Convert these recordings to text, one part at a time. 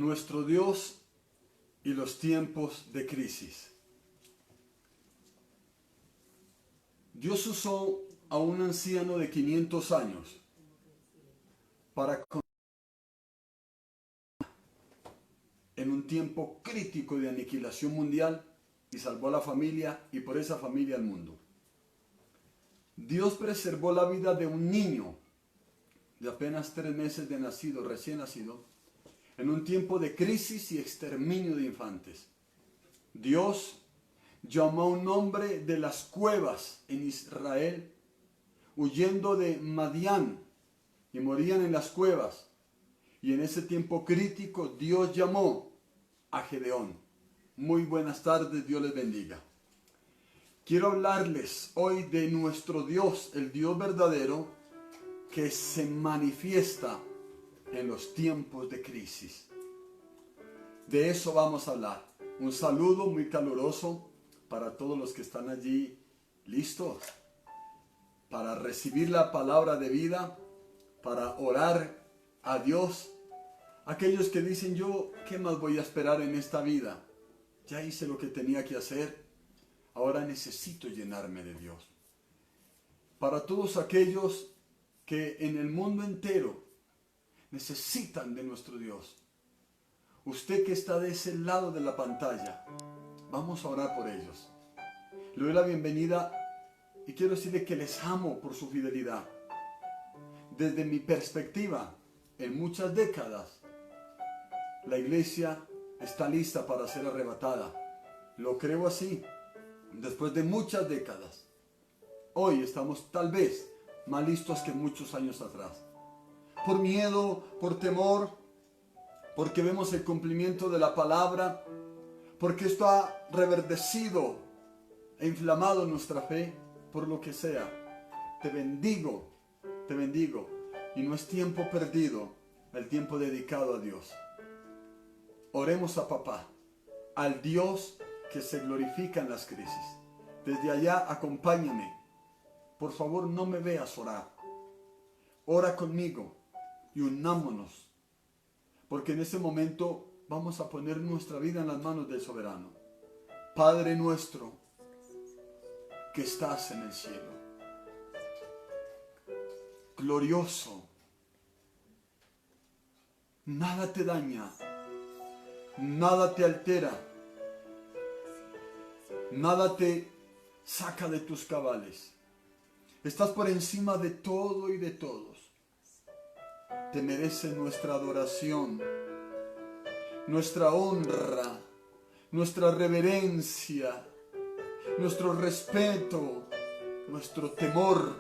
nuestro Dios y los tiempos de crisis. Dios usó a un anciano de 500 años para en un tiempo crítico de aniquilación mundial y salvó a la familia y por esa familia al mundo. Dios preservó la vida de un niño de apenas 3 meses de nacido, recién nacido, en un tiempo de crisis y exterminio de infantes. Dios llamó a un hombre de las cuevas en Israel, huyendo de Madián, y morían en las cuevas. Y en ese tiempo crítico Dios llamó a Gedeón. Muy buenas tardes, Dios les bendiga. Quiero hablarles hoy de nuestro Dios, el Dios verdadero, que se manifiesta en los tiempos de crisis. De eso vamos a hablar. Un saludo muy caluroso para todos los que están allí listos para recibir la palabra de vida, para orar a Dios. Aquellos que dicen, yo, ¿qué más voy a esperar en esta vida? Ya hice lo que tenía que hacer, ahora necesito llenarme de Dios. Para todos aquellos que en el mundo entero necesitan de nuestro Dios. Usted que está de ese lado de la pantalla, vamos a orar por ellos. Le doy la bienvenida y quiero decirle que les amo por su fidelidad. Desde mi perspectiva, en muchas décadas, la iglesia está lista para ser arrebatada. Lo creo así. Después de muchas décadas, hoy estamos tal vez más listos que muchos años atrás. Por miedo, por temor, porque vemos el cumplimiento de la palabra, porque esto ha reverdecido e inflamado nuestra fe, por lo que sea. Te bendigo, y no es tiempo perdido, el tiempo dedicado a Dios. Oremos a papá, al Dios que se glorifica en las crisis. Desde allá acompáñame. Por favor, no me veas orar. Ora conmigo y unámonos, porque en ese momento vamos a poner nuestra vida en las manos del soberano. Padre nuestro que estás en el cielo, glorioso, nada te daña, nada te altera, nada te saca de tus cabales. Estás por encima de todo y de todos. Te merece nuestra adoración, nuestra honra, nuestra reverencia, nuestro respeto, nuestro temor.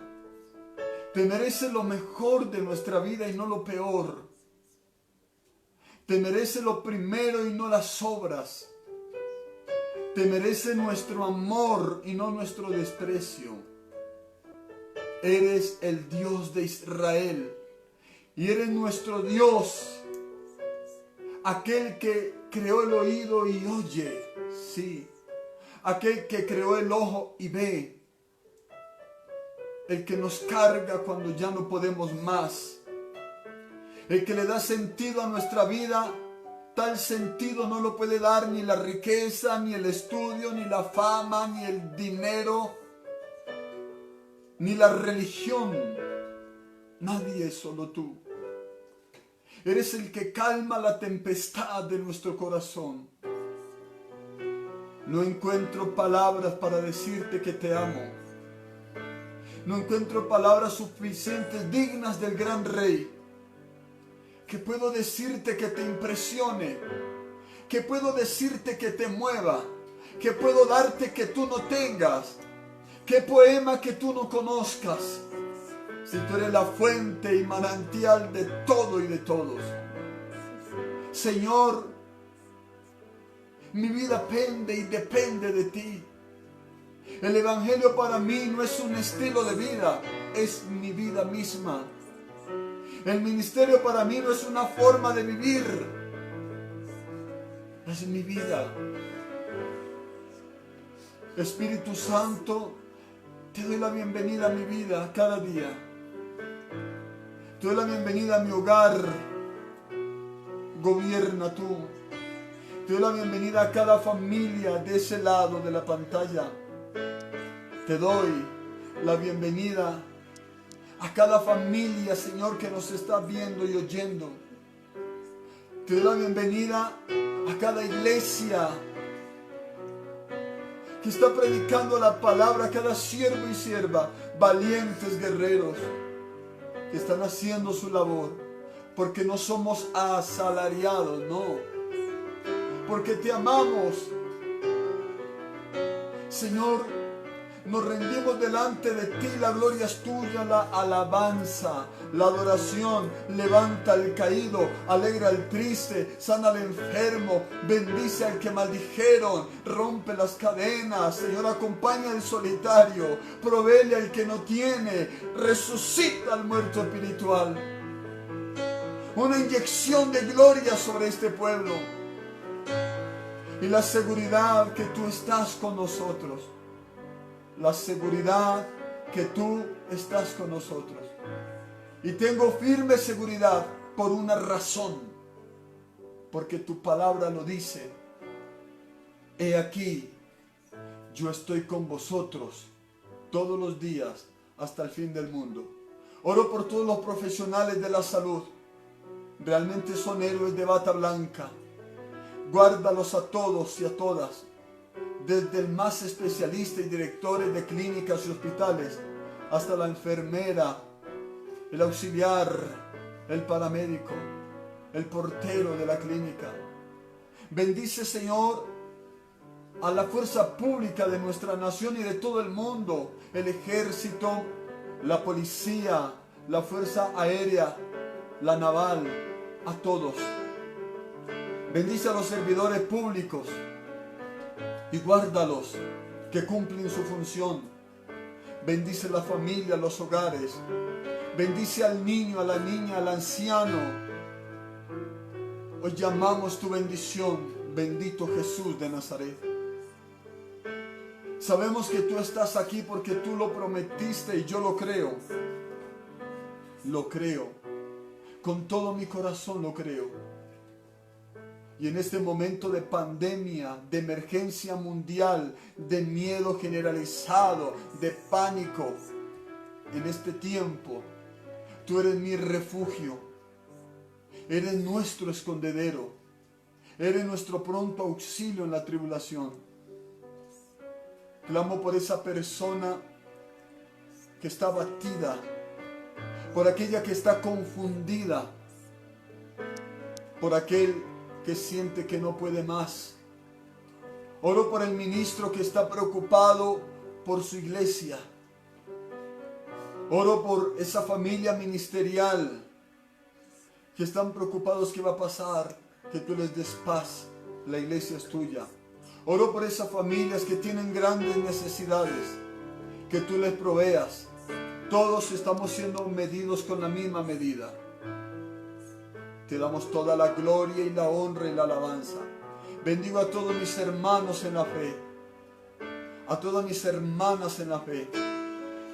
Te merece lo mejor de nuestra vida y no lo peor. Te merece lo primero y no las obras. Te merece nuestro amor y no nuestro desprecio. Eres el Dios de Israel y eres nuestro Dios, aquel que creó el oído y oye, sí, aquel que creó el ojo y ve, el que nos carga cuando ya no podemos más, el que le da sentido a nuestra vida. Tal sentido no lo puede dar ni la riqueza, ni el estudio, ni la fama, ni el dinero, ni la religión. Nadie, solo tú. Eres el que calma la tempestad de nuestro corazón. No encuentro palabras para decirte que te amo. No encuentro palabras suficientes dignas del gran Rey. Que puedo decirte que te impresione, que puedo decirte que te mueva, que puedo darte que tú no tengas, que poema que tú no conozcas, si tú eres la fuente y manantial de todo y de todos. Señor, mi vida pende y depende de ti. El Evangelio para mí no es un estilo de vida, es mi vida misma. El ministerio para mí no es una forma de vivir, es mi vida. Espíritu Santo, te doy la bienvenida a mi vida cada día. Te doy la bienvenida a mi hogar. gobierna tú. Te doy la bienvenida a cada familia de ese lado de la pantalla. Te doy la bienvenida a cada familia, Señor, que nos está viendo y oyendo. Te doy la bienvenida a cada iglesia que está predicando la palabra, a cada siervo y sierva, valientes guerreros que están haciendo su labor, porque no somos asalariados, no, porque te amamos. Señor, nos rendimos delante de ti, la gloria es tuya, la alabanza, la adoración, levanta al caído, alegra al triste, sana al enfermo, bendice al que maldijeron, rompe las cadenas, Señor, acompaña al solitario, provéele al que no tiene, resucita al muerto espiritual. Una inyección de gloria sobre este pueblo y la seguridad que tú estás con nosotros. La seguridad que tú estás con nosotros. Y tengo firme seguridad por una razón. Porque tu palabra lo dice. He aquí, yo estoy con vosotros todos los días hasta el fin del mundo. Oro por todos los profesionales de la salud. Realmente son héroes de bata blanca. Guárdalos a todos y a todas. Desde el más especialista y directores de clínicas y hospitales hasta la enfermera, el auxiliar, el paramédico, el portero de la clínica. Bendice, Señor, a la fuerza pública de nuestra nación y de todo el mundo, el ejército, la policía, la fuerza aérea, la naval, a todos. Bendice a los servidores públicos y guárdalos que cumplen su función. Bendice la familia, los hogares. Bendice al niño, a la niña, al anciano. Hoy llamamos tu bendición, bendito Jesús de Nazaret. Sabemos que tú estás aquí porque tú lo prometiste y yo lo creo. Lo creo. Con todo mi corazón lo creo. Y en este momento de pandemia, de emergencia mundial, de miedo generalizado, de pánico, en este tiempo, tú eres mi refugio, eres nuestro escondedero, eres nuestro pronto auxilio en la tribulación. Clamo por esa persona que está abatida, por aquella que está confundida, por aquel que siente que no puede más. Oro por el ministro que está preocupado por su iglesia. Oro por esa familia ministerial que están preocupados qué va a pasar, que tú les des paz, la iglesia es tuya. Oro por esas familias que tienen grandes necesidades, que tú les proveas. Todos estamos siendo medidos con la misma medida. Te damos toda la gloria y la honra y la alabanza. Bendigo a todos mis hermanos en la fe, a todas mis hermanas en la fe.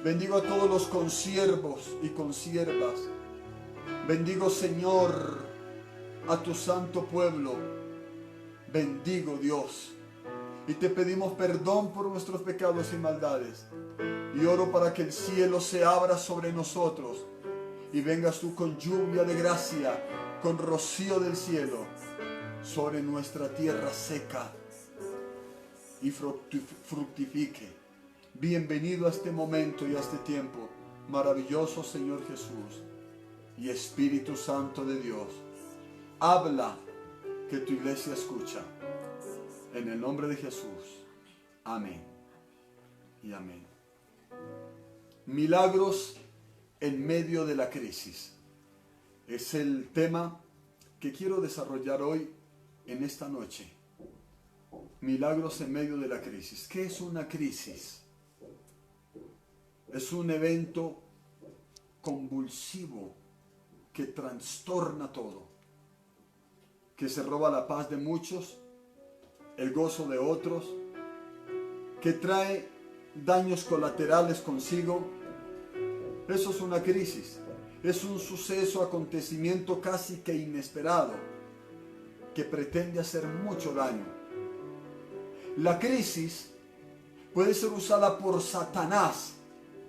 Bendigo a todos los consiervos y consiervas. Bendigo, Señor, a tu santo pueblo. Bendigo, Dios. Y te pedimos perdón por nuestros pecados y maldades. Y oro para que el cielo se abra sobre nosotros y vengas tú con lluvia de gracia, con rocío del cielo sobre nuestra tierra seca y fructifique. Bienvenido a este momento y a este tiempo, maravilloso Señor Jesús y Espíritu Santo de Dios. Habla, que tu iglesia escucha. En el nombre de Jesús. Amén y amén. Milagros en medio de la crisis. Es el tema que quiero desarrollar hoy en esta noche. Milagros en medio de la crisis. ¿Qué es una crisis? Es un evento convulsivo que trastorna todo, que se roba la paz de muchos, el gozo de otros, que trae daños colaterales consigo. Eso es una crisis. Es un suceso, acontecimiento casi que inesperado, que pretende hacer mucho daño. La crisis puede ser usada por Satanás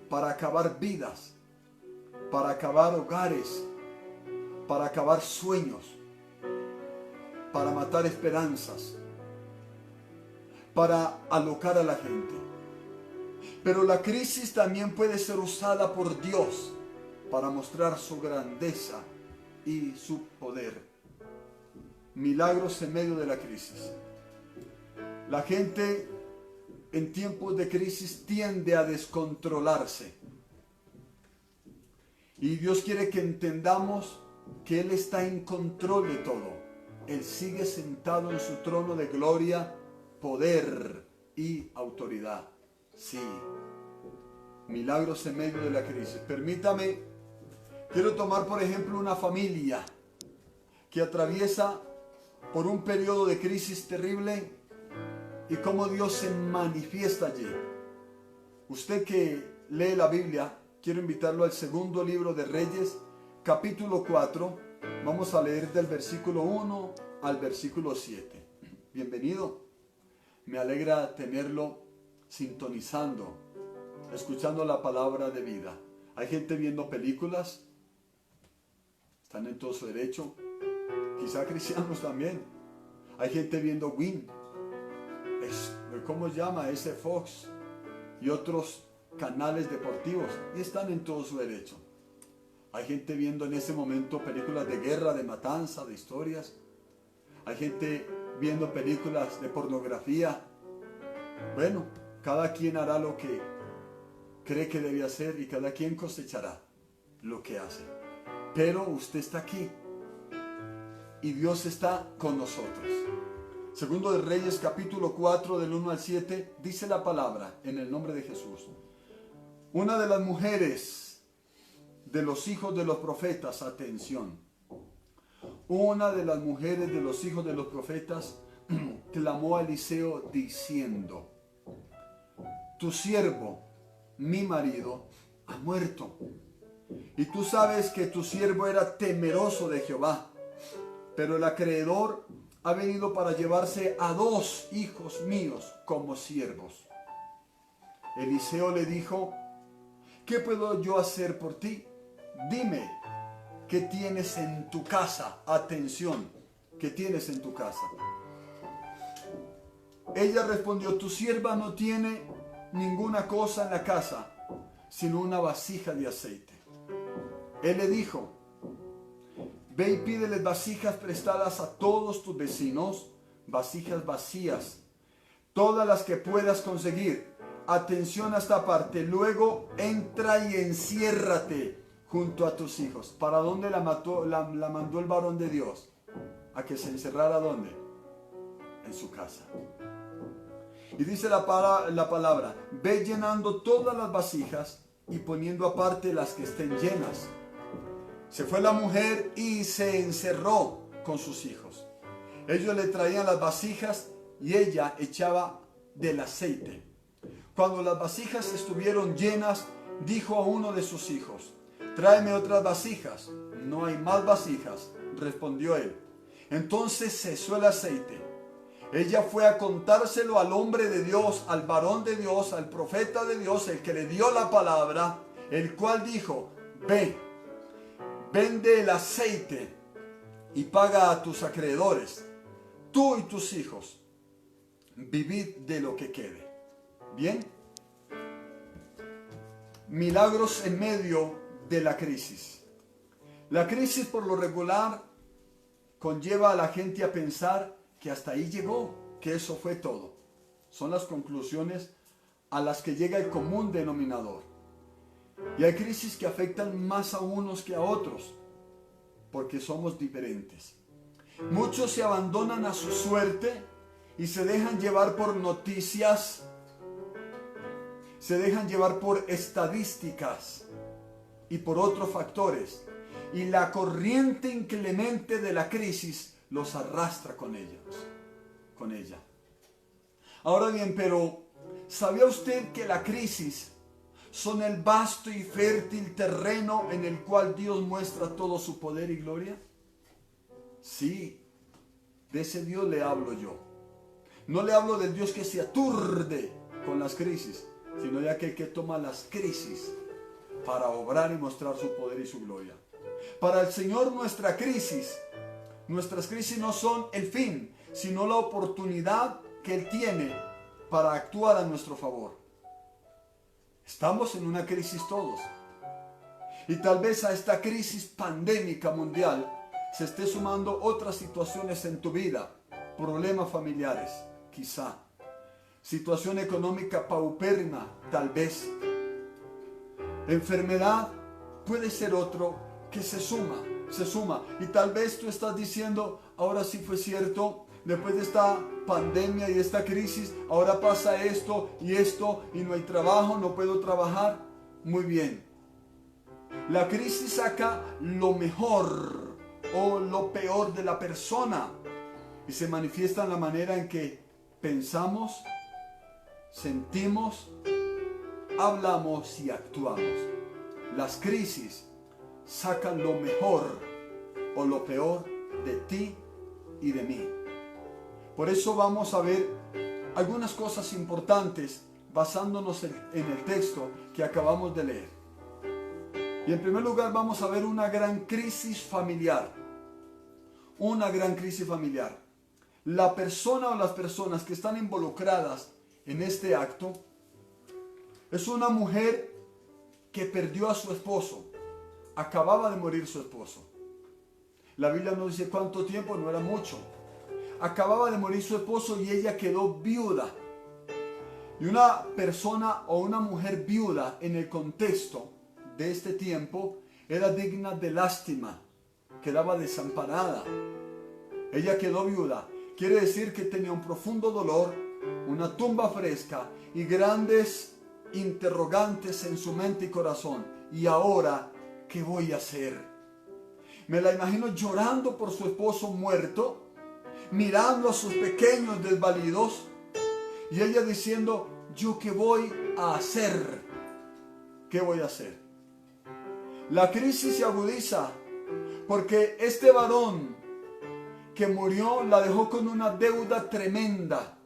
para acabar vidas, para acabar hogares, para acabar sueños, para matar esperanzas, para alocar a la gente. Pero la crisis también puede ser usada por Dios para mostrar su grandeza y su poder. Milagros en medio de la crisis. La gente en tiempos de crisis tiende a descontrolarse. Y Dios quiere que entendamos que Él está en control de todo. Él sigue sentado en su trono de gloria, poder y autoridad. Sí, milagros en medio de la crisis. Permítame, quiero tomar por ejemplo una familia que atraviesa por un periodo de crisis terrible y cómo Dios se manifiesta allí. Usted que lee la Biblia, quiero invitarlo al segundo libro de Reyes, capítulo 4. Vamos a leer del versículo 1 al versículo 7. Bienvenido. Me alegra tenerlo sintonizando, escuchando la palabra de vida. Hay gente viendo películas, están en todo su derecho, quizá cristianos también. Hay gente viendo Win, ¿cómo se llama? Ese Fox y otros canales deportivos, y están en todo su derecho. Hay gente viendo en ese momento películas de guerra, de matanza, de historias. Hay gente viendo películas de pornografía. Bueno, cada quien hará lo que cree que debe hacer y cada quien cosechará lo que hace. Pero usted está aquí y Dios está con nosotros. Segundo de Reyes, capítulo 4, del 1 al 7, dice la palabra en el nombre de Jesús. Una de las mujeres de los hijos de los profetas, atención. Una de las mujeres de los hijos de los profetas clamó a Eliseo diciendo: tu siervo, mi marido, ha muerto. Y tú sabes que tu siervo era temeroso de Jehová, pero el acreedor ha venido para llevarse a 2 hijos míos como siervos. Eliseo le dijo: ¿qué puedo yo hacer por ti? Dime, ¿qué tienes en tu casa? Atención, ¿qué tienes en tu casa? Ella respondió: tu sierva no tiene ninguna cosa en la casa, sino una vasija de aceite. Él le dijo: ve y pídeles vasijas prestadas a todos tus vecinos, vasijas vacías, todas las que puedas conseguir. Atención a esta parte. Luego entra y enciérrate junto a tus hijos. ¿Para dónde la mandó el varón de Dios? A que se encerrara, ¿dónde? En su casa. Y dice la palabra: ve llenando todas las vasijas y poniendo aparte las que estén llenas. Se fue la mujer y se encerró con sus hijos. Ellos le traían las vasijas y ella echaba del aceite. Cuando las vasijas estuvieron llenas, dijo a uno de sus hijos: tráeme otras vasijas. No hay más vasijas, respondió él. Entonces cesó el aceite. Ella fue a contárselo al hombre de Dios, al varón de Dios, al profeta de Dios, el que le dio la palabra, el cual dijo: ve, vende el aceite y paga a tus acreedores. Tú y tus hijos, vivid de lo que quede. Bien. Milagros en medio de la crisis. La crisis por lo regular conlleva a la gente a pensar que hasta ahí llegó, que eso fue todo. Son las conclusiones a las que llega el común denominador. Y hay crisis que afectan más a unos que a otros, porque somos diferentes. Muchos se abandonan a su suerte y se dejan llevar por noticias, se dejan llevar por estadísticas y por otros factores. Y la corriente inclemente de la crisis los arrastra con ella. Ahora bien, pero ¿sabía usted que la crisis son el vasto y fértil terreno en el cual Dios muestra todo su poder y gloria? Sí. De ese Dios le hablo yo. No le hablo del Dios que se aturde con las crisis, sino de aquel que toma las crisis para obrar y mostrar su poder y su gloria. Para el Señor nuestras crisis no son el fin, sino la oportunidad que Él tiene para actuar a nuestro favor. Estamos en una crisis todos. Y tal vez a esta crisis pandémica mundial se esté sumando otras situaciones en tu vida, problemas familiares, quizá, situación económica paupérrima, tal vez, enfermedad puede ser otro que se suma, y tal vez tú estás diciendo, ahora sí fue cierto, después de esta pandemia y esta crisis, ahora pasa esto y no hay trabajo, no puedo trabajar. Muy bien. La crisis saca lo mejor o lo peor de la persona y se manifiesta en la manera en que pensamos, sentimos, hablamos y actuamos. Las crisis sacan lo mejor o lo peor de ti y de mí. Por eso vamos a ver algunas cosas importantes basándonos en el texto que acabamos de leer. Y en primer lugar vamos a ver una gran crisis familiar. Una gran crisis familiar. La persona o las personas que están involucradas en este acto es una mujer que perdió a su esposo. Acababa de morir su esposo. La Biblia no dice cuánto tiempo, no era mucho. Acababa de morir su esposo y ella quedó viuda. Y una persona o una mujer viuda en el contexto de este tiempo era digna de lástima, quedaba desamparada. Ella quedó viuda, quiere decir que tenía un profundo dolor, una tumba fresca y grandes interrogantes en su mente y corazón. ¿Y ahora qué voy a hacer? Me la imagino llorando por su esposo muerto, mirando a sus pequeños desvalidos y ella diciendo, ¿yo qué voy a hacer? ¿Qué voy a hacer? La crisis se agudiza porque este varón que murió la dejó con una deuda tremenda.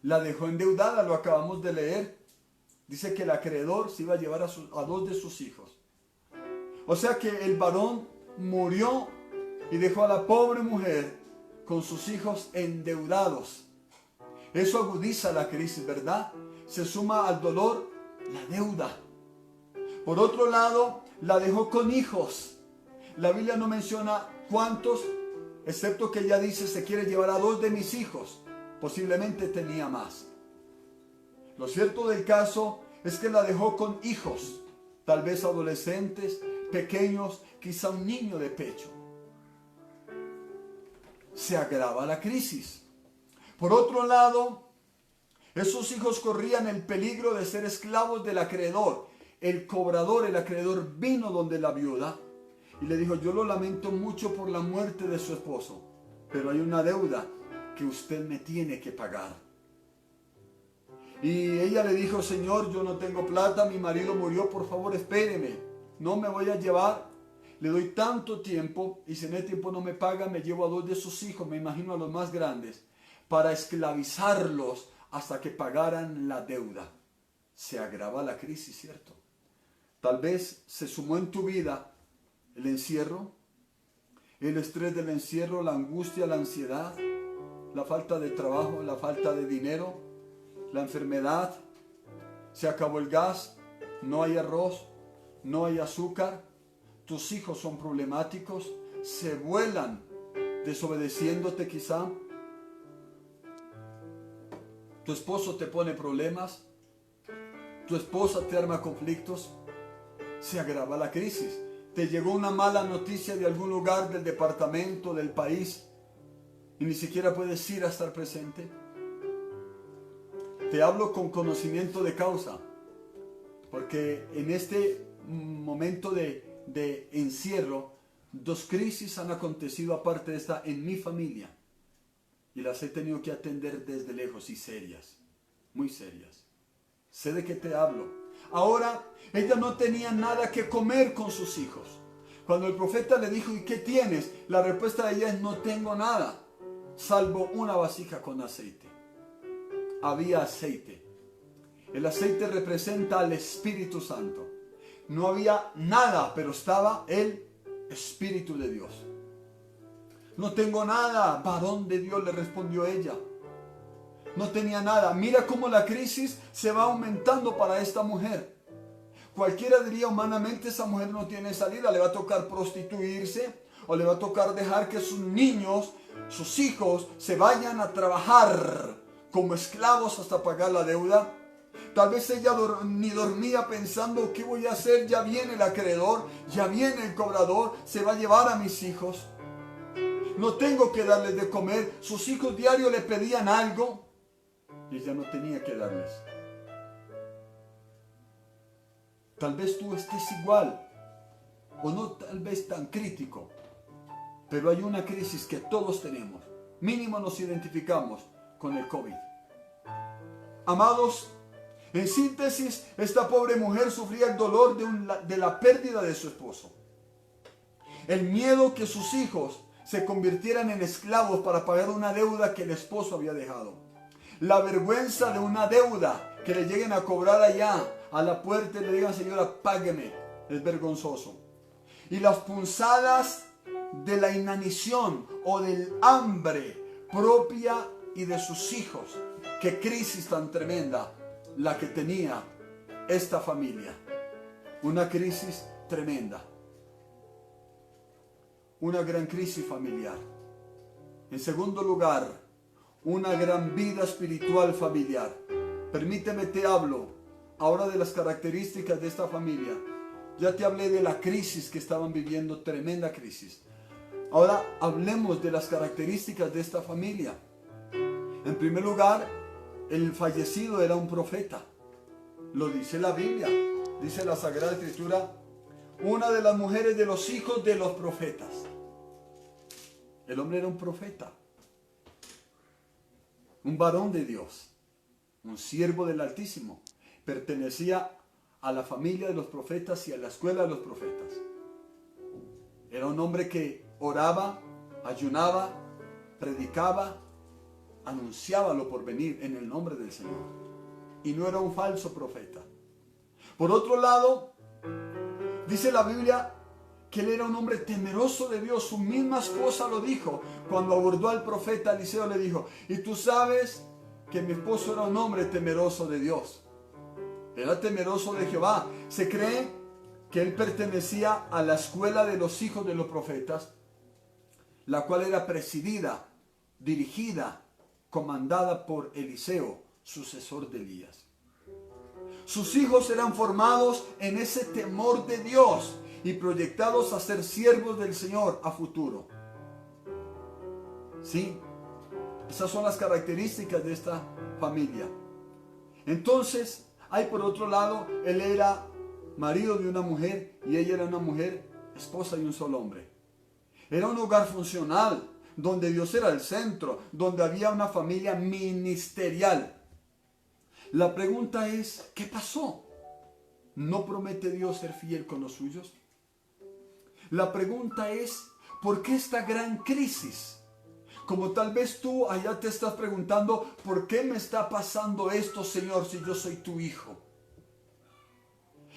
La dejó endeudada, lo acabamos de leer. Dice que el acreedor se iba a llevar a dos de sus hijos. O sea que el varón murió y dejó a la pobre mujer con sus hijos endeudados. Eso agudiza la crisis, ¿verdad? Se suma al dolor la deuda. Por otro lado, la dejó con hijos. La Biblia no menciona cuántos, excepto que ella dice, se quiere llevar a dos de mis hijos. Posiblemente tenía más. Lo cierto del caso es que la dejó con hijos, tal vez adolescentes, pequeños, quizá un niño de pecho. Se agrava la crisis. Por otro lado, esos hijos corrían el peligro de ser esclavos del acreedor. El cobrador, el acreedor, vino donde la viuda y le dijo, yo lo lamento mucho por la muerte de su esposo, pero hay una deuda que usted me tiene que pagar. Y ella le dijo, Señor, yo no tengo plata, mi marido murió, por favor espéreme, no me voy a llevar, le doy tanto tiempo y si en el tiempo no me paga, me llevo a dos de sus hijos, me imagino a los más grandes, para esclavizarlos hasta que pagaran la deuda. Se agrava la crisis, ¿cierto? Tal vez se sumó en tu vida el encierro, el estrés del encierro, la angustia, la ansiedad, la falta de trabajo, la falta de dinero, la enfermedad, se acabó el gas, no hay arroz, no hay azúcar, tus hijos son problemáticos, se vuelan desobedeciéndote quizá, tu esposo te pone problemas, tu esposa te arma conflictos. Se agrava la crisis. Te llegó una mala noticia de algún lugar del departamento, del país, y ni siquiera puedes ir a estar presente. Te hablo con conocimiento de causa, porque en este momento de encierro, dos crisis han acontecido aparte de esta en mi familia, y las he tenido que atender desde lejos y serias, muy serias. Sé de qué te hablo. Ahora, ella no tenía nada que comer con sus hijos. Cuando el profeta le dijo, ¿y qué tienes? La respuesta de ella es, no tengo nada. salvo una vasija con aceite. Había aceite. El aceite representa al Espíritu Santo. No había nada, pero estaba el Espíritu de Dios. No tengo nada, varón de Dios, le respondió ella. No tenía nada. Mira cómo la crisis se va aumentando para esta mujer. Cualquiera diría humanamente, esa mujer no tiene salida, le va a tocar prostituirse o le va a tocar dejar que sus niños, sus hijos, se vayan a trabajar como esclavos hasta pagar la deuda. Tal vez ella ni dormía pensando, ¿qué voy a hacer? Ya viene el acreedor, ya viene el cobrador, se va a llevar a mis hijos. No tengo que darles de comer. Sus hijos diario le pedían algo y ella no tenía que darles. Tal vez tú estés igual o no tal vez tan crítico, pero hay una crisis que todos tenemos. Mínimo nos identificamos con el COVID. Amados, en síntesis, esta pobre mujer sufría el dolor de la pérdida de su esposo. El miedo que sus hijos se convirtieran en esclavos para pagar una deuda que el esposo había dejado. La vergüenza de una deuda que le lleguen a cobrar allá a la puerta y le digan, señora, págueme. Es vergonzoso. Y las punzadas de la inanición o del hambre propia y de sus hijos. Qué crisis tan tremenda la que tenía esta familia. Una crisis tremenda. Una gran crisis familiar. En segundo lugar, una gran vida espiritual familiar. Permíteme te hablo ahora de las características de esta familia. Ya te hablé de la crisis que estaban viviendo, tremenda crisis. Ahora hablemos de las características de esta familia. En primer lugar, el fallecido era un profeta. Lo dice la Biblia, dice la Sagrada Escritura, una de las mujeres de los hijos de los profetas. El hombre era un profeta, un varón de Dios, un siervo del Altísimo. Pertenecía a la familia de los profetas y a la escuela de los profetas. Era un hombre que oraba, ayunaba, predicaba, anunciaba lo por venir en el nombre del Señor. Y no era un falso profeta. Por otro lado, dice la Biblia que él era un hombre temeroso de Dios. Su misma esposa lo dijo cuando abordó al profeta Eliseo. Le dijo, y tú sabes que mi esposo era un hombre temeroso de Dios. Era temeroso de Jehová. Se cree que él pertenecía a la escuela de los hijos de los profetas, la cual era presidida, dirigida, comandada por Eliseo, sucesor de Elías. Sus hijos eran formados en ese temor de Dios y proyectados a ser siervos del Señor a futuro. Sí, esas son las características de esta familia. Entonces, hay por otro lado, él era marido de una mujer y ella era una mujer, esposa de un solo hombre. Era un hogar funcional, donde Dios era el centro, donde había una familia ministerial. La pregunta es, ¿qué pasó? ¿No promete Dios ser fiel con los suyos? La pregunta es, ¿por qué esta gran crisis? Como tal vez tú allá te estás preguntando, ¿por qué me está pasando esto, Señor, si yo soy tu hijo?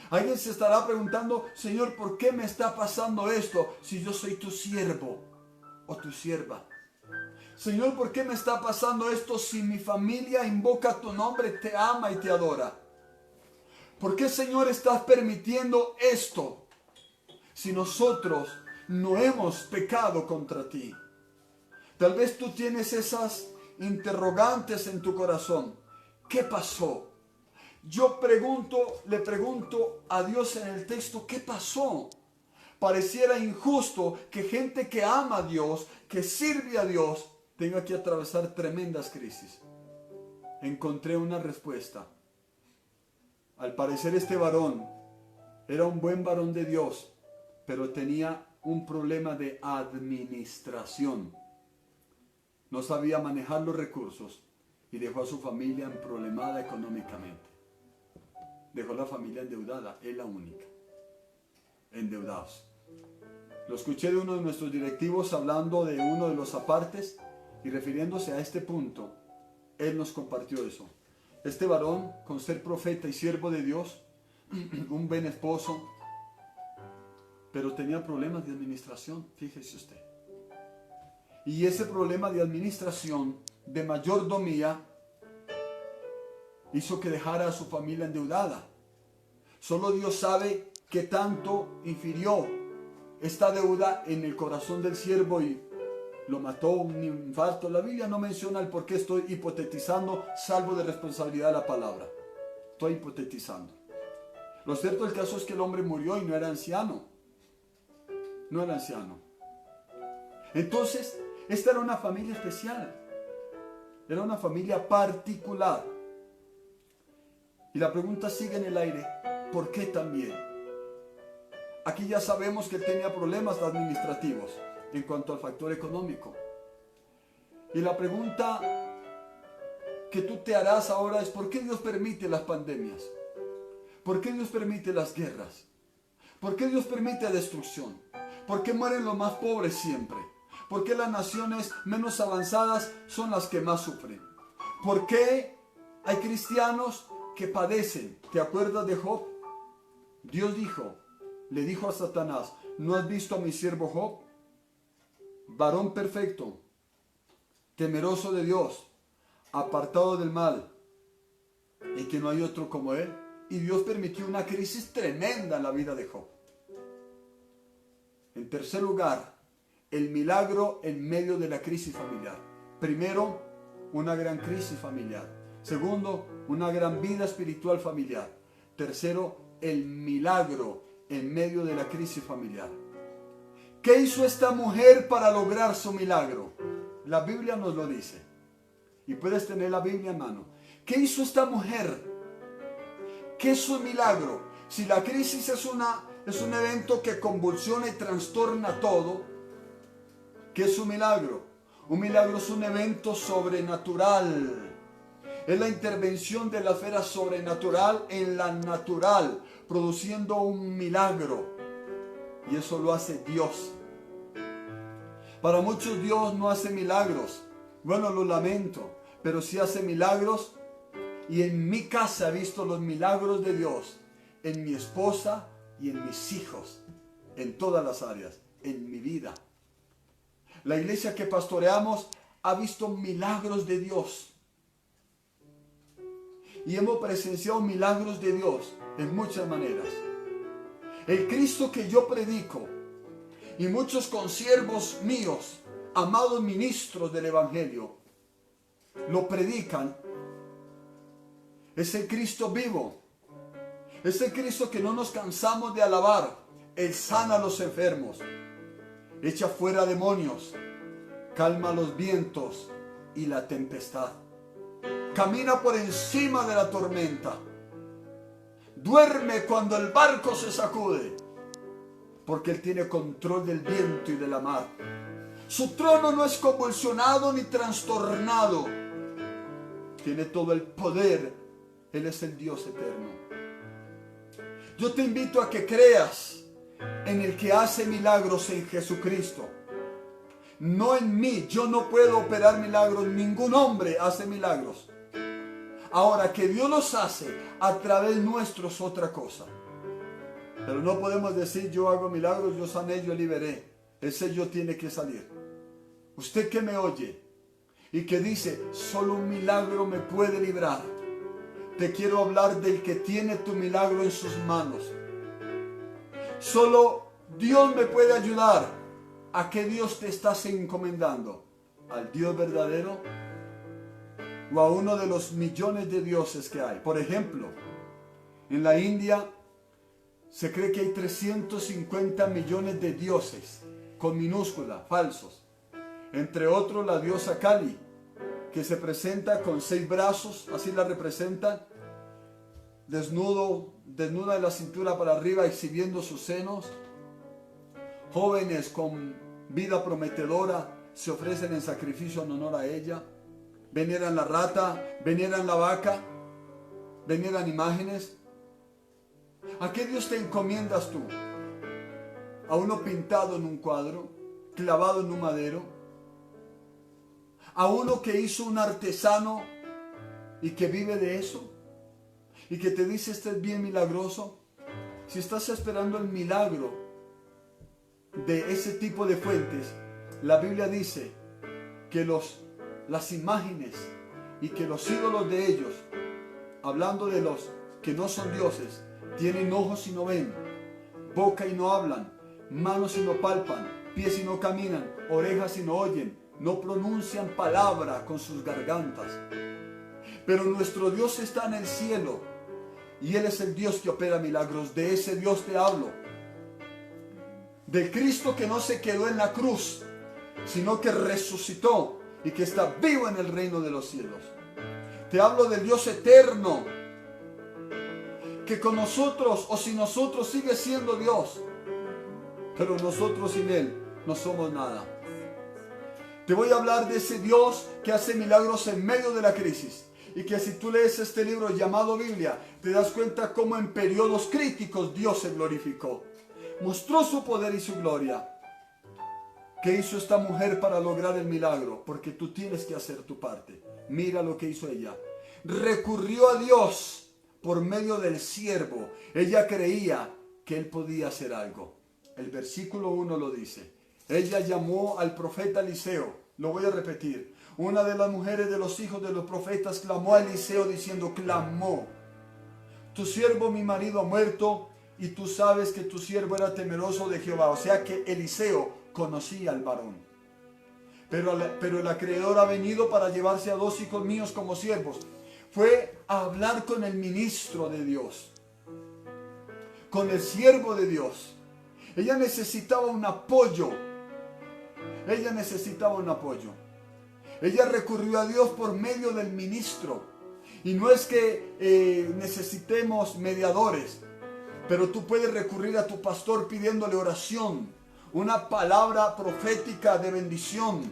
Alguien se estará preguntando, Señor, ¿por qué me está pasando esto si yo soy tu siervo o tu sierva? Señor, ¿por qué me está pasando esto si mi familia invoca tu nombre, te ama y te adora? ¿Por qué, Señor, estás permitiendo esto si nosotros no hemos pecado contra ti? Tal vez tú tienes esas interrogantes en tu corazón. ¿Qué pasó? Yo le pregunto a Dios en el texto, ¿qué pasó? Pareciera injusto que gente que ama a Dios, que sirve a Dios, tenga que atravesar tremendas crisis. Encontré una respuesta. Al parecer este varón era un buen varón de Dios, pero tenía un problema de administración. No sabía manejar los recursos y dejó a su familia problemada económicamente. Dejó la familia endeudada, es la única. Endeudados. Lo escuché de uno de nuestros directivos hablando de uno de los apartes. Y refiriéndose a este punto, él nos compartió eso. Este varón, con ser profeta y siervo de Dios, un buen esposo, pero tenía problemas de administración, fíjese usted. Y ese problema de administración, de mayordomía, hizo que dejara a su familia endeudada. Solo Dios sabe qué tanto infirió esta deuda en el corazón del siervo y lo mató un infarto. La Biblia no menciona el por qué, estoy hipotetizando, salvo de responsabilidad la palabra. Estoy hipotetizando. Lo cierto del caso es que el hombre murió y no era anciano. No era anciano. Entonces, esta era una familia especial. Era una familia particular. Y la pregunta sigue en el aire. ¿Por qué también? Aquí ya sabemos que él tenía problemas administrativos en cuanto al factor económico. Y la pregunta que tú te harás ahora es: ¿por qué Dios permite las pandemias? ¿Por qué Dios permite las guerras? ¿Por qué Dios permite destrucción? ¿Por qué mueren los más pobres siempre? ¿Por qué las naciones menos avanzadas son las que más sufren? ¿Por qué hay cristianos que padecen? ¿Te acuerdas de Job? Dios le dijo a Satanás: ¿no has visto a mi siervo Job? Varón perfecto, temeroso de Dios, apartado del mal, y que no hay otro como él. Y Dios permitió una crisis tremenda en la vida de Job. En tercer lugar, el milagro en medio de la crisis familiar. Primero, una gran crisis familiar. Segundo, una gran vida espiritual familiar. Tercero, el milagro en medio de la crisis familiar. ¿Qué hizo esta mujer para lograr su milagro? La Biblia nos lo dice. Y puedes tener la Biblia en mano. ¿Qué hizo esta mujer? ¿Qué es su milagro? Si la crisis es un evento que convulsiona y trastorna todo, ¿qué es su milagro? Un milagro es un evento sobrenatural. Es la intervención de la esfera sobrenatural en la natural, produciendo un milagro. Y eso lo hace Dios. Para muchos Dios no hace milagros. Bueno, lo lamento, pero sí hace milagros. Y en mi casa he visto los milagros de Dios. En mi esposa y en mis hijos. En todas las áreas. En mi vida. La iglesia que pastoreamos ha visto milagros de Dios. Y hemos presenciado milagros de Dios en muchas maneras. El Cristo que yo predico y muchos consiervos míos, amados ministros del Evangelio, lo predican, es el Cristo vivo. Es el Cristo que no nos cansamos de alabar. Él sana a los enfermos, echa fuera demonios, calma los vientos y la tempestad. Camina por encima de la tormenta. Duerme cuando el barco se sacude, porque Él tiene control del viento y de la mar. Su trono no es convulsionado ni trastornado. Tiene todo el poder. Él es el Dios eterno. Yo te invito a que creas en el que hace milagros, en Jesucristo. No en mí. Yo no puedo operar milagros. Ningún hombre hace milagros. Ahora, que Dios los hace a través nuestro es otra cosa. Pero no podemos decir: yo hago milagros, yo sané, yo liberé. Ese yo tiene que salir. Usted que me oye y que dice: solo un milagro me puede librar. Te quiero hablar del que tiene tu milagro en sus manos. Solo Dios me puede ayudar. ¿A qué Dios te estás encomendando? ¿Al Dios verdadero? ¿O a uno de los millones de dioses que hay? Por ejemplo, en la India se cree que hay 350 millones de dioses, con minúscula, falsos. Entre otros, la diosa Kali, que se presenta con 6 brazos, así la representan, desnuda de la cintura para arriba, exhibiendo sus senos. Jóvenes con vida prometedora se ofrecen en sacrificio en honor a ella. Veneran la rata, veneran la vaca, veneran imágenes. ¿A qué Dios te encomiendas tú? ¿A uno pintado en un cuadro, clavado en un madero? a uno que hizo un artesano y que vive de eso y que te dice este es bien milagroso? Si estás esperando el milagro de ese tipo de fuentes, la Biblia dice que las imágenes y que los ídolos de ellos, hablando de los que no son dioses, tienen ojos y no ven, boca y no hablan, manos y no palpan, pies y no caminan, orejas y no oyen, no pronuncian palabra con sus gargantas. Pero nuestro Dios está en el cielo y Él es el Dios que opera milagros. De ese Dios te hablo. De Cristo que no se quedó en la cruz, sino que resucitó y que está vivo en el reino de los cielos. Te hablo del Dios eterno, que con nosotros o sin nosotros sigue siendo Dios, pero nosotros sin Él no somos nada. Te voy a hablar de ese Dios que hace milagros en medio de la crisis y que si tú lees este libro llamado Biblia, te das cuenta cómo en periodos críticos Dios se glorificó, mostró su poder y su gloria. ¿Qué hizo esta mujer para lograr el milagro? Porque tú tienes que hacer tu parte. Mira lo que hizo ella. Recurrió a Dios por medio del siervo. Ella creía que él podía hacer algo. El versículo 1 lo dice. Ella llamó al profeta Eliseo. Lo voy a repetir. Una de las mujeres de los hijos de los profetas clamó a Eliseo diciendo, clamó: tu siervo mi marido ha muerto y tú sabes que tu siervo era temeroso de Jehová. O sea que Eliseo conocía al varón. Pero el acreedor ha venido para llevarse a 2 hijos míos como siervos. Fue a hablar con el ministro de Dios, con el siervo de Dios. Ella necesitaba un apoyo. Ella necesitaba un apoyo. Ella recurrió a Dios por medio del ministro. Y no es que necesitemos mediadores, pero tú puedes recurrir a tu pastor pidiéndole oración, una palabra profética de bendición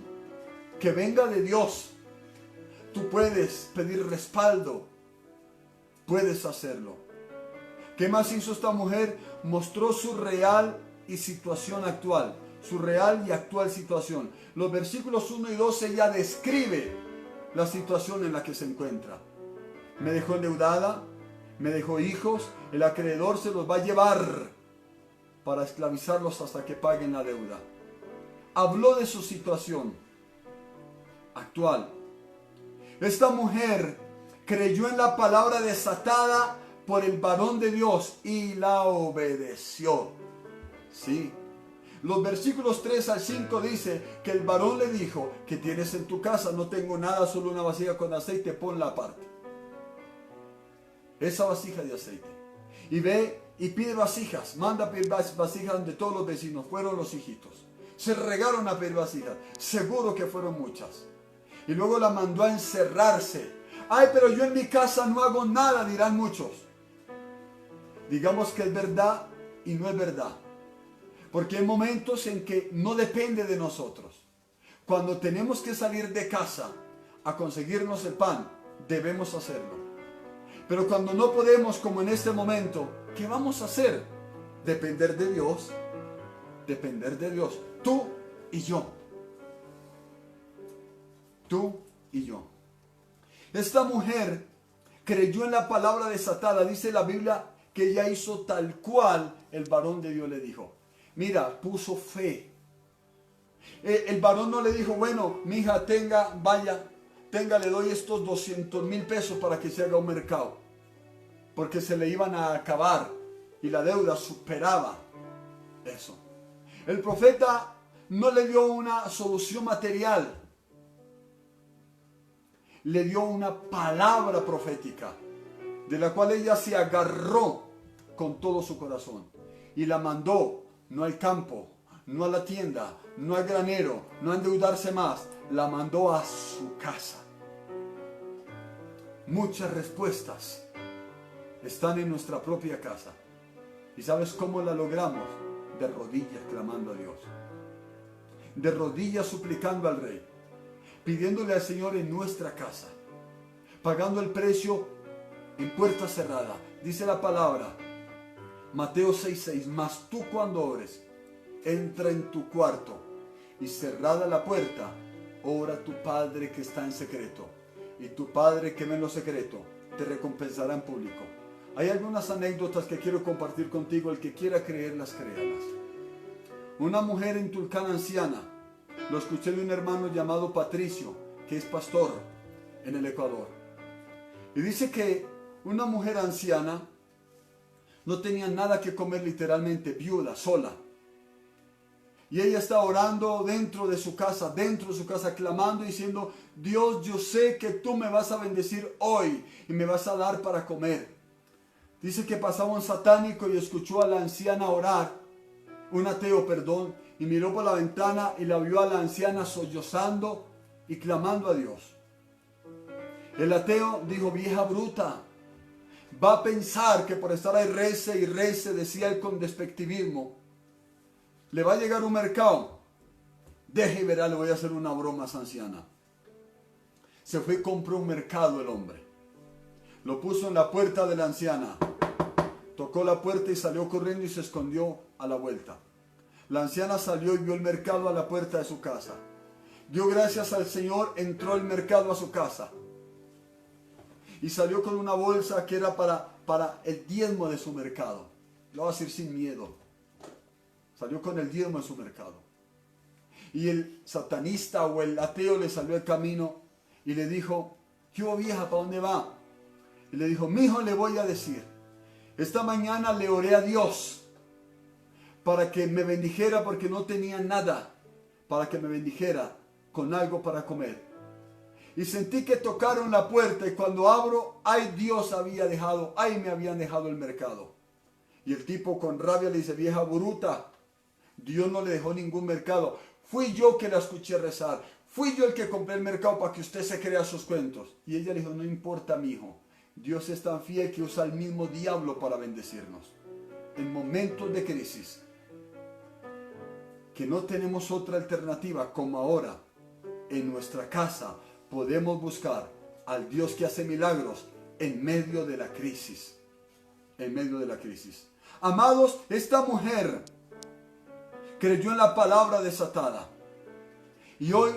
que venga de Dios. Tú puedes pedir respaldo, puedes hacerlo. ¿Qué más hizo esta mujer? Mostró su real y situación actual, su real y actual situación. Los versículos 1 y 2 ella describe la situación en la que se encuentra. Me dejó endeudada, me dejó hijos, el acreedor se los va a llevar para esclavizarlos hasta que paguen la deuda. Habló de su situación actual. Esta mujer creyó en la palabra desatada por el varón de Dios y la obedeció. Sí. Los versículos 3 al 5 dice que el varón le dijo: ¿qué tienes en tu casa? No tengo nada, solo una vasija con aceite, ponla aparte. Esa vasija de aceite. Y ve y pide vasijas, manda a pedir vasijas de todos los vecinos. Fueron los hijitos, se regaron a pedir vasijas, seguro que fueron muchas. Y luego la mandó a encerrarse. Ay, pero yo en mi casa no hago nada, dirán muchos. Digamos que es verdad y no es verdad, porque hay momentos en que no depende de nosotros. Cuando tenemos que salir de casa a conseguirnos el pan, debemos hacerlo. Pero cuando no podemos, como en este momento, ¿qué vamos a hacer? Depender de Dios. Depender de Dios. Tú y yo. Tú y yo. Esta mujer creyó en la palabra desatada. Dice la Biblia que ella hizo tal cual el varón de Dios le dijo. Mira, puso fe. El varón no le dijo: bueno, mija, vaya, le doy estos 200,000 pesos para que se haga un mercado, porque se le iban a acabar y la deuda superaba eso. El profeta no le dio una solución material, le dio una palabra profética, de la cual ella se agarró con todo su corazón y la mandó no al campo, no a la tienda, no al granero, no a endeudarse más, la mandó a su casa. Muchas respuestas están en nuestra propia casa. ¿Y sabes cómo la logramos? De rodillas clamando a Dios, de rodillas suplicando al Rey, pidiéndole al Señor en nuestra casa, pagando el precio en puerta cerrada. Dice la palabra, Mateo 6:6, mas tú cuando ores, entra en tu cuarto y cerrada la puerta, ora a tu Padre que está en secreto, y tu Padre que ve en lo secreto te recompensará en público. Hay algunas anécdotas que quiero compartir contigo. El que quiera creerlas, créalas. Una mujer en Tulcán anciana, lo escuché de un hermano llamado Patricio, que es pastor en el Ecuador. Y dice que una mujer anciana no tenía nada que comer, literalmente, viuda, sola. Y ella está orando dentro de su casa, clamando y diciendo: Dios, yo sé que tú me vas a bendecir hoy y me vas a dar para comer. Dice que pasaba un satánico y escuchó a la anciana orar, un ateo, perdón, y miró por la ventana y la vio a la anciana sollozando y clamando a Dios. El ateo dijo: vieja bruta, va a pensar que por estar ahí rece y rece, decía él con despectivismo, le va a llegar un mercado. Deje y verá, le voy a hacer una broma a esa anciana. Se fue y compró un mercado el hombre. Lo puso en la puerta de la anciana. Tocó la puerta y salió corriendo y se escondió a la vuelta. La anciana salió y vio el mercado a la puerta de su casa. Dio gracias al Señor, entró el mercado a su casa. Y salió con una bolsa que era para el diezmo de su mercado. Lo voy a decir sin miedo. Salió con el diezmo de su mercado. Y el satanista o el ateo le salió al camino y le dijo: ¿qué hubo, vieja? ¿Para dónde va? Y le dijo: mijo, le voy a decir, esta mañana le oré a Dios para que me bendijera porque no tenía nada, para que me bendijera con algo para comer. Y sentí que tocaron la puerta y cuando abro, ay, Dios me habían dejado el mercado. Y el tipo con rabia le dice: vieja bruta, Dios no le dejó ningún mercado. Fui yo que la escuché rezar. Fui yo el que compré el mercado para que usted se crea sus cuentos. Y ella le dijo: no importa, mijo. Dios es tan fiel que usa el mismo diablo para bendecirnos. En momentos de crisis, que no tenemos otra alternativa, como ahora, en nuestra casa, podemos buscar al Dios que hace milagros en medio de la crisis. En medio de la crisis. Amados, esta mujer creyó en la palabra desatada. Y hoy,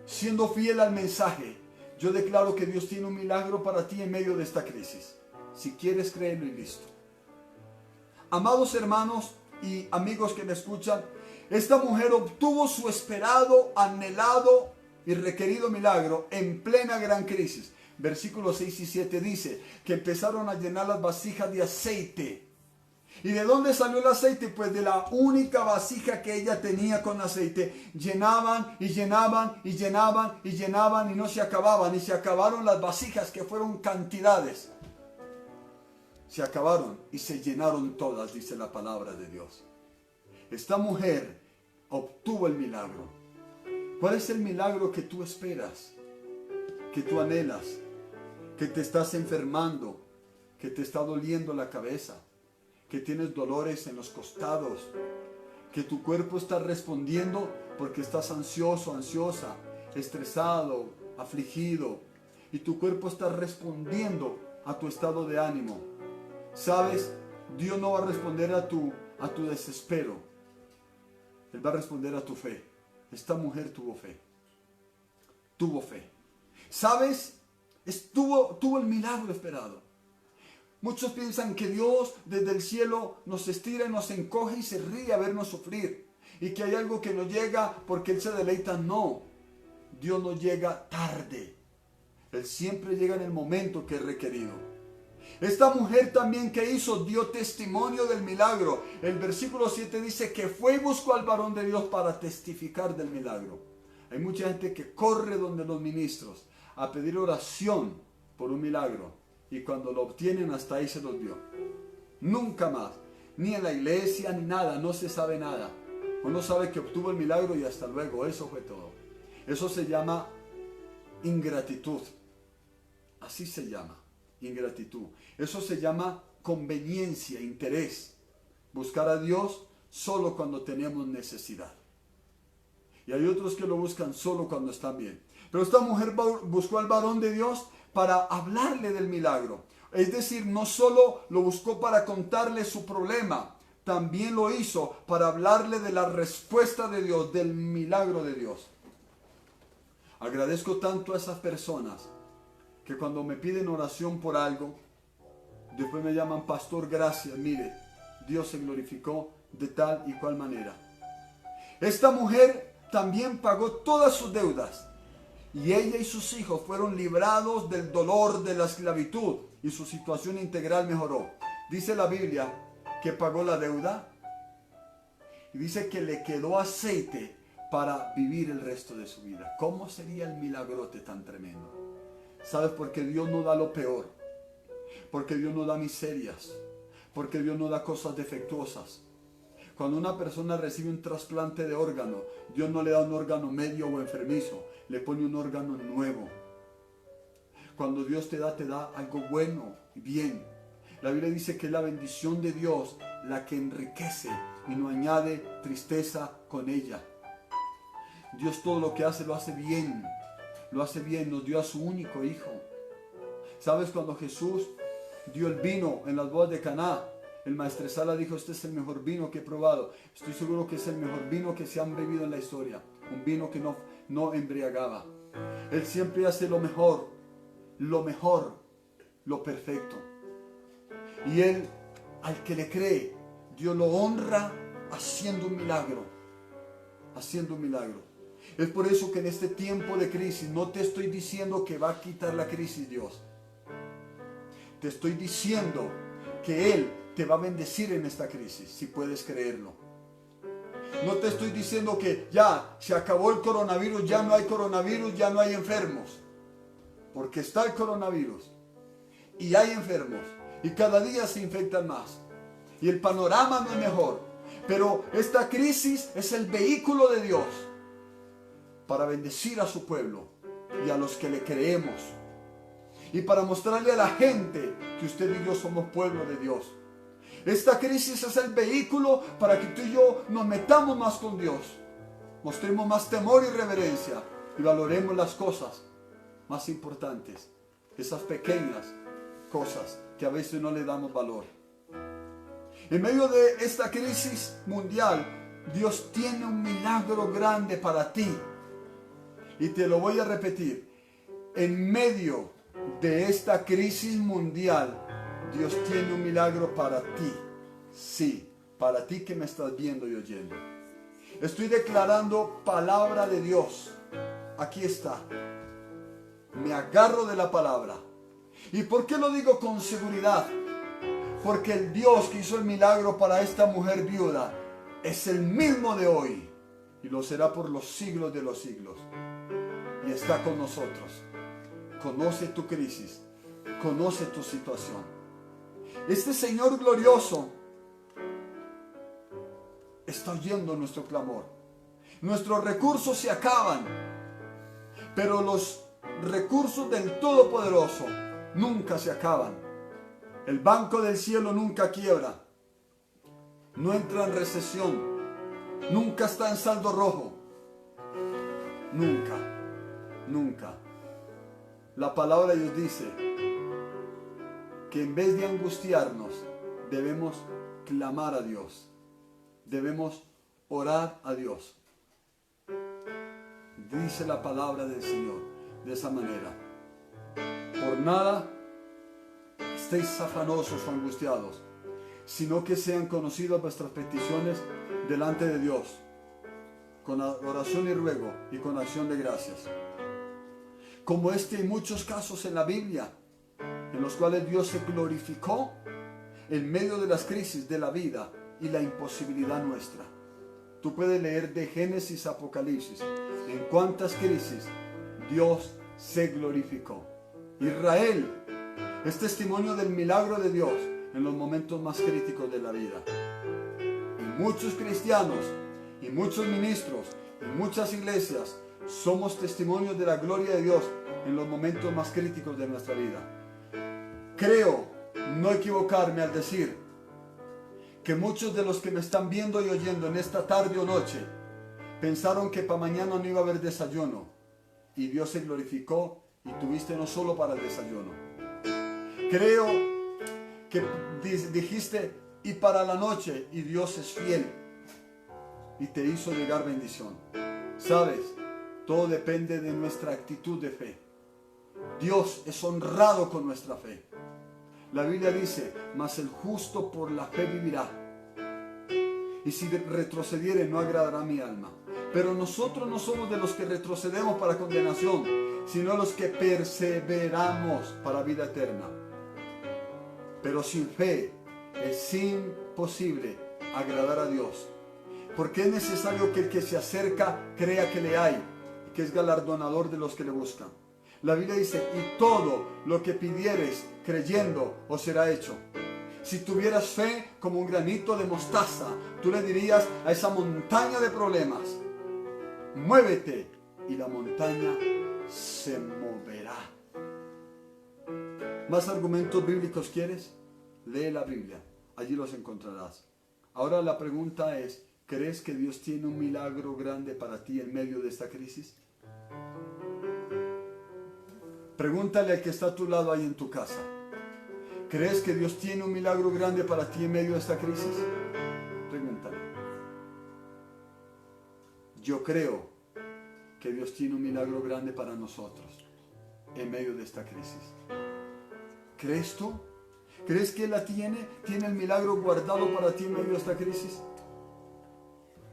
siendo fiel al mensaje, yo declaro que Dios tiene un milagro para ti en medio de esta crisis. Si quieres creerlo y listo. Amados hermanos y amigos que me escuchan, esta mujer obtuvo su esperado, anhelado y requerido milagro en plena gran crisis. Versículos 6 y 7 dice que empezaron a llenar las vasijas de aceite. ¿Y de dónde salió el aceite? Pues de la única vasija que ella tenía con aceite. Llenaban y llenaban y llenaban y llenaban y no se acababan. Y se acabaron las vasijas, que fueron cantidades. Se acabaron y se llenaron todas, dice la palabra de Dios. Esta mujer obtuvo el milagro. ¿Cuál es el milagro que tú esperas? Que tú anhelas. Que te estás enfermando. Que te está doliendo la cabeza. Que tienes dolores en los costados, que tu cuerpo está respondiendo porque estás ansioso, ansiosa, estresado, afligido, y tu cuerpo está respondiendo a tu estado de ánimo. ¿Sabes? Dios no va a responder a tu desespero. Él va a responder a tu fe. Esta mujer tuvo fe. Tuvo fe. ¿Sabes? Tuvo el milagro esperado. Muchos piensan que Dios desde el cielo nos estira y nos encoge y se ríe a vernos sufrir. Y que hay algo que nos llega porque Él se deleita. No, Dios no llega tarde. Él siempre llega en el momento que es requerido. Esta mujer también, ¿qué hizo? Dio testimonio del milagro. El versículo 7 dice que fue y buscó al varón de Dios para testificar del milagro. Hay mucha gente que corre donde los ministros a pedir oración por un milagro. Y cuando lo obtienen, hasta ahí se los dio. Nunca más. Ni en la iglesia, ni nada. No se sabe nada. Uno sabe que obtuvo el milagro y hasta luego. Eso fue todo. Eso se llama ingratitud. Así se llama. Ingratitud. Eso se llama conveniencia, interés. Buscar a Dios solo cuando tenemos necesidad. Y hay otros que lo buscan solo cuando están bien. Pero esta mujer buscó al varón de Dios para hablarle del milagro. Es decir, no solo lo buscó para contarle su problema, también lo hizo para hablarle de la respuesta de Dios, del milagro de Dios. Agradezco tanto a esas personas que cuando me piden oración por algo, después me llaman, pastor, gracias, mire, Dios se glorificó de tal y cual manera. Esta mujer también pagó todas sus deudas y ella y sus hijos fueron librados del dolor de la esclavitud y su situación integral mejoró. Dice la Biblia que pagó la deuda y dice que le quedó aceite para vivir el resto de su vida. ¿Cómo sería el milagrote tan tremendo? ¿Sabes? Porque Dios no da lo peor, porque Dios no da miserias, porque Dios no da cosas defectuosas. Cuando una persona recibe un trasplante de órgano, Dios no le da un órgano medio o enfermizo, le pone un órgano nuevo. Cuando Dios te da algo bueno y bien. La Biblia dice que es la bendición de Dios la que enriquece y no añade tristeza con ella. Dios todo lo que hace lo hace bien, nos dio a su único hijo. ¿Sabes? Cuando Jesús dio el vino en las bodas de Caná, el maestresala dijo, este es el mejor vino que he probado. Estoy seguro que es el mejor vino que se han bebido en la historia, un vino que no embriagaba. Él siempre hace lo mejor, lo perfecto. Y Él, al que le cree, Dios lo honra haciendo un milagro, Es por eso que en este tiempo de crisis no te estoy diciendo que va a quitar la crisis Dios. Te estoy diciendo que Él te va a bendecir en esta crisis, si puedes creerlo. No te estoy diciendo que ya se acabó el coronavirus, ya no hay coronavirus, ya no hay enfermos. Porque está el coronavirus y hay enfermos y cada día se infectan más. Y el panorama no es mejor. Pero esta crisis es el vehículo de Dios para bendecir a su pueblo y a los que le creemos. Y para mostrarle a la gente que usted y yo somos pueblo de Dios. Esta crisis es el vehículo para que tú y yo nos metamos más con Dios. Mostremos más temor y reverencia y valoremos las cosas más importantes. Esas pequeñas cosas que a veces no le damos valor. En medio de esta crisis mundial, Dios tiene un milagro grande para ti. Y te lo voy a repetir. En medio de esta crisis mundial, Dios tiene un milagro para ti. Sí, para ti que me estás viendo y oyendo. Estoy declarando palabra de Dios. Aquí está. Me agarro de la palabra. ¿Y por qué lo digo con seguridad? Porque el Dios que hizo el milagro para esta mujer viuda es el mismo de hoy y lo será por los siglos de los siglos. Y está con nosotros. Conoce tu crisis, conoce tu situación. Este Señor glorioso está oyendo nuestro clamor. Nuestros recursos se acaban, pero los recursos del Todopoderoso nunca se acaban. El banco del cielo nunca quiebra, no entra en recesión, nunca está en saldo rojo. Nunca. La palabra de Dios dice que en vez de angustiarnos, debemos clamar a Dios. Debemos orar a Dios. Dice la palabra del Señor de esa manera. Por nada estéis afanosos o angustiados, sino que sean conocidas vuestras peticiones delante de Dios, con oración y ruego y con acción de gracias. Como hay muchos casos en la Biblia, en los cuales Dios se glorificó en medio de las crisis de la vida y la imposibilidad nuestra. Tú puedes leer de Génesis a Apocalipsis en cuántas crisis Dios se glorificó. Israel es testimonio del milagro de Dios en los momentos más críticos de la vida. Y muchos cristianos y muchos ministros y muchas iglesias somos testimonios de la gloria de Dios en los momentos más críticos de nuestra vida. Creo no equivocarme al decir que muchos de los que me están viendo y oyendo en esta tarde o noche pensaron que para mañana no iba a haber desayuno y Dios se glorificó y tuviste no solo para el desayuno. Creo que dijiste y para la noche y Dios es fiel y te hizo llegar bendición. ¿Sabes? Todo depende de nuestra actitud de fe. Dios es honrado con nuestra fe. La Biblia dice, mas el justo por la fe vivirá. Y si retrocediere, no agradará a mi alma. Pero nosotros no somos de los que retrocedemos para condenación, sino los que perseveramos para vida eterna. Pero sin fe es imposible agradar a Dios, porque es necesario que el que se acerca crea que le hay, y que es galardonador de los que le buscan. La Biblia dice, y todo lo que pidieres creyendo os será hecho. Si tuvieras fe como un granito de mostaza, tú le dirías a esa montaña de problemas, muévete, y la montaña se moverá. ¿Más argumentos bíblicos quieres? Lee la Biblia, allí los encontrarás. Ahora la pregunta es, ¿crees que Dios tiene un milagro grande para ti en medio de esta crisis? Pregúntale al que está a tu lado ahí en tu casa. ¿Crees que Dios tiene un milagro grande para ti en medio de esta crisis? Pregúntale. Yo creo que Dios tiene un milagro grande para nosotros en medio de esta crisis. ¿Crees tú? ¿Crees que Él la tiene? ¿Tiene el milagro guardado para ti en medio de esta crisis?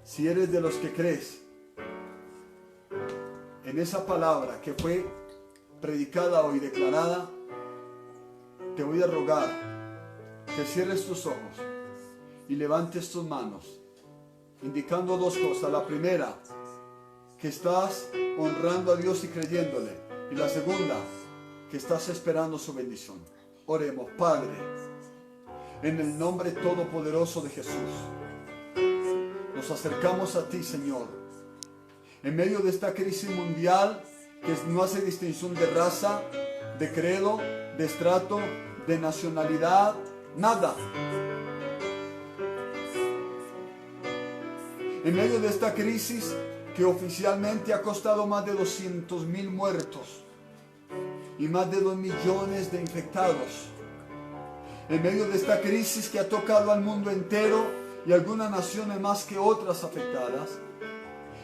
Si eres de los que crees en esa palabra que fue predicada hoy, declarada, te voy a rogar que cierres tus ojos y levantes tus manos, indicando dos cosas. La primera, que estás honrando a Dios y creyéndole. Y la segunda, que estás esperando su bendición. Oremos. Padre, en el nombre todopoderoso de Jesús, nos acercamos a ti, Señor, en medio de esta crisis mundial que no hace distinción de raza, de credo, de estrato, de nacionalidad, nada. En medio de esta crisis que oficialmente ha costado más de 200,000 muertos y más de 2 millones de infectados. En medio de esta crisis que ha tocado al mundo entero y algunas naciones más que otras afectadas.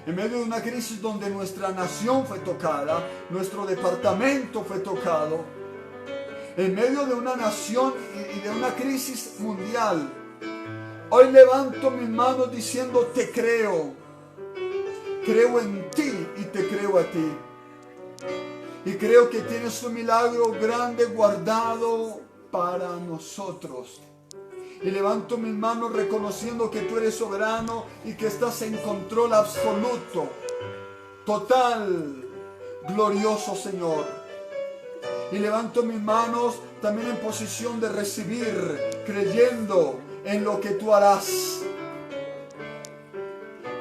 En medio de una crisis donde nuestra nación fue tocada, nuestro departamento fue tocado. En medio de una nación y de una crisis mundial, hoy levanto mis manos diciendo, te creo. Creo en ti y te creo a ti. Y creo que tienes un milagro grande guardado para nosotros. Y levanto mis manos reconociendo que tú eres soberano y que estás en control absoluto, total, glorioso Señor. Y levanto mis manos también en posición de recibir, creyendo en lo que tú harás.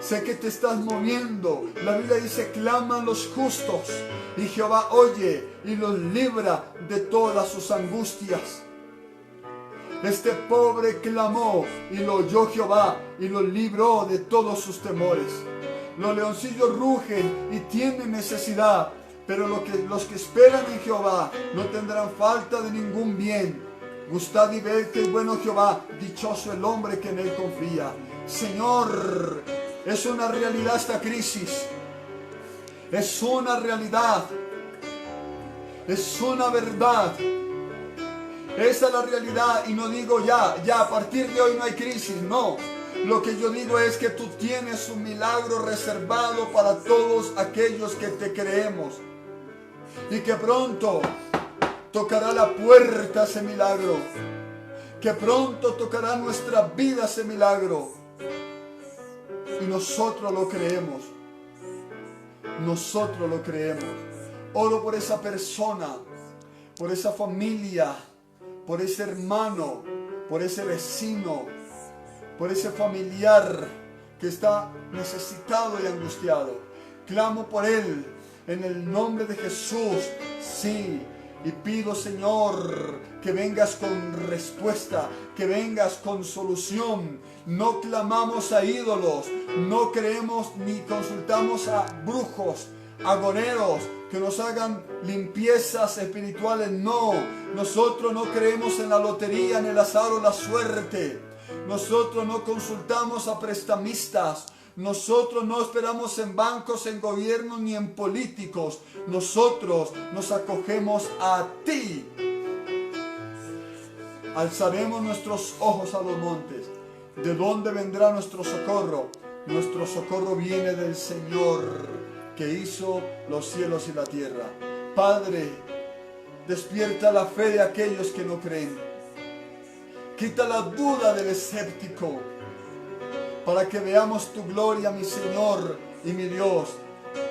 Sé que te estás moviendo. La Biblia dice, claman los justos y Jehová oye y los libra de todas sus angustias. Este pobre clamó y lo oyó Jehová y lo libró de todos sus temores. Los leoncillos rugen y tienen necesidad, pero los que esperan en Jehová no tendrán falta de ningún bien. Gustad y ved que es bueno Jehová, dichoso el hombre que en él confía. Señor, es una realidad esta crisis. Es una realidad. Es una verdad. Esa es la realidad y no digo ya a partir de hoy no hay crisis, no. Lo que yo digo es que tú tienes un milagro reservado para todos aquellos que te creemos. Y que pronto tocará la puerta ese milagro. Que pronto tocará nuestra vida ese milagro. Y nosotros lo creemos. Nosotros lo creemos. Oro por esa persona, por esa familia, por ese hermano, por ese vecino, por ese familiar que está necesitado y angustiado. Clamo por él en el nombre de Jesús, sí. Y pido, Señor, que vengas con respuesta, que vengas con solución. No clamamos a ídolos, no creemos ni consultamos a brujos, agoreros, que nos hagan limpiezas espirituales. No, nosotros no creemos en la lotería, en el azar o la suerte. Nosotros no consultamos a prestamistas. Nosotros no esperamos en bancos, en gobiernos ni en políticos. Nosotros nos acogemos a ti. Alzaremos nuestros ojos a los montes. ¿De dónde vendrá nuestro socorro? Nuestro socorro viene del Señor, que hizo los cielos y la tierra. Padre, despierta la fe de aquellos que no creen. Quita la duda del escéptico, para que veamos tu gloria, mi Señor y mi Dios,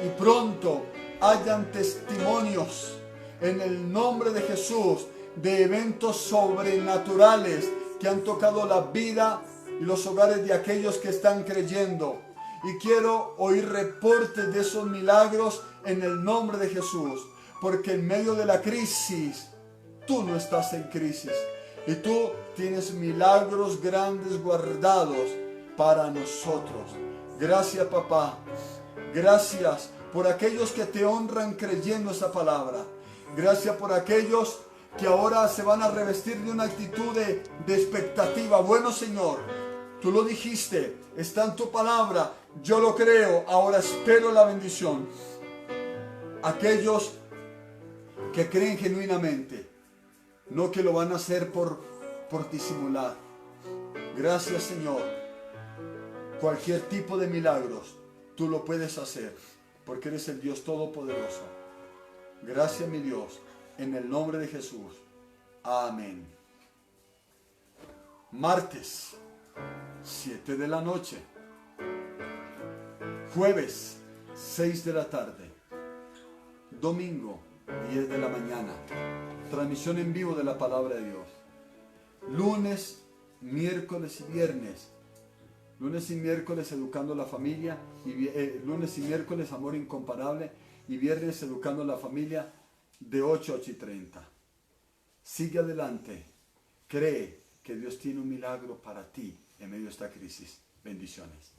y pronto hayan testimonios en el nombre de Jesús de eventos sobrenaturales que han tocado la vida y los hogares de aquellos que están creyendo. Y quiero oír reportes de esos milagros en el nombre de Jesús, porque en medio de la crisis, tú no estás en crisis. Y tú tienes milagros grandes guardados para nosotros. Gracias, papá. Gracias por aquellos que te honran creyendo esa palabra. Gracias por aquellos que ahora se van a revestir de una actitud de expectativa. Bueno, Señor, tú lo dijiste, está en tu palabra, yo lo creo, ahora espero la bendición. Aquellos que creen genuinamente, no que lo van a hacer por disimular. Gracias, Señor. Cualquier tipo de milagros, tú lo puedes hacer, porque eres el Dios Todopoderoso. Gracias, mi Dios, en el nombre de Jesús. Amén. Martes, 7 de la noche. Jueves, 6 de la tarde. Domingo, 10 de la mañana. Transmisión en vivo de la palabra de Dios. Lunes, miércoles y viernes. Lunes y miércoles educando a la familia. Lunes y miércoles amor incomparable. Y viernes educando a la familia de 8 a 8:30. Sigue adelante. Cree que Dios tiene un milagro para ti en medio de esta crisis. Bendiciones.